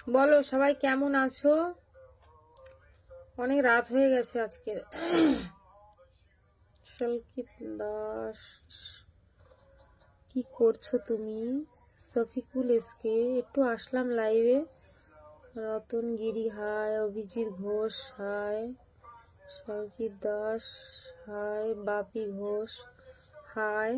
বলো সবাই কেমন আছো? অনেক রাত হয়ে গেছে আজকে। সলকিত দাস, কি করছো তুমি? সফিকুল এসকে, একটু আসলাম লাইভে। রতনগিরি হাই, অভিজিৎ ঘোষ হাই, সলকিত দাস হাই, বাপি ঘোষ হাই।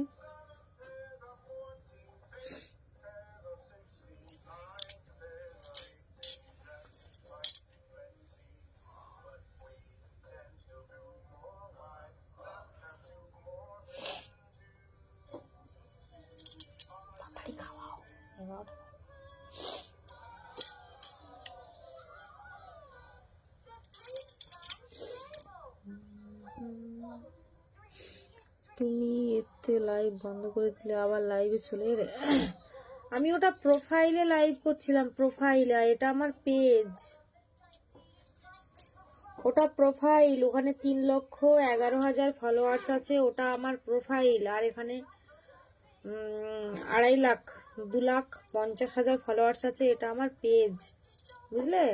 তুমি এতে লাইভ বন্ধ করে দিলে, আবার লাইভে চলে এলে। আমি ওটা প্রোফাইলে লাইভ করছিলাম, প্রোফাইলে। আর এটা আমার পেজ, ওটা প্রোফাইল। ওখানে 3,11,000 ফলোয়ার্স আছে, ওটা আমার প্রোফাইল। আর এখানে 2.5 লাখ 2,50,000 ফলোয়ার্স আছে, এটা আমার পেজ, বুঝলে?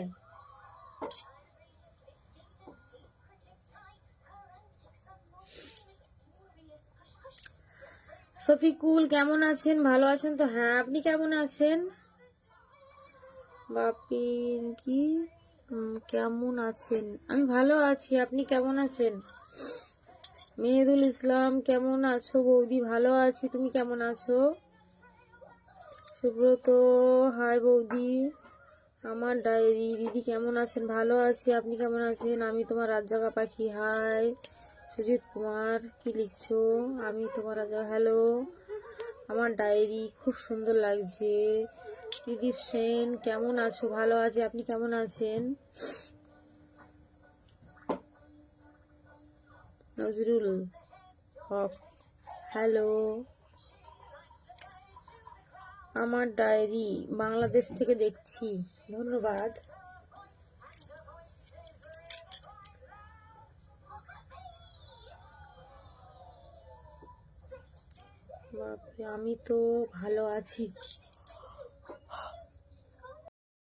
শফিকুল কেমন আছেন? ভালো আছেন তো? হ্যাঁ, আপনি কেমন আছেন? বাপি কি কেমন আছেন? আমি ভালো আছি, আপনি কেমন আছেন? মেহেদুল ইসলাম কেমন আছো? বৌদি ভালো আছি, তুমি কেমন আছো? সুব্রত হাই বৌদি। আমার ডায়েরি দিদি কেমন আছেন? ভালো আছি, আপনি কেমন আছেন? আমি তোমার রাতজাগা পাখি হাই। সুজিত কুমার কি লিখছো? আমি তোমার রাজা, হ্যালো। আমার ডায়েরি খুব সুন্দর লাগছে। ত্রিদীপ সেন কেমন আছো? ভালো আছে, আপনি কেমন আছেন? নজরুল হক হ্যালো। আমার ডায়েরি বাংলাদেশ থেকে দেখছি, ধন্যবাদ। বাপরে, আমি তো ভালো আছি।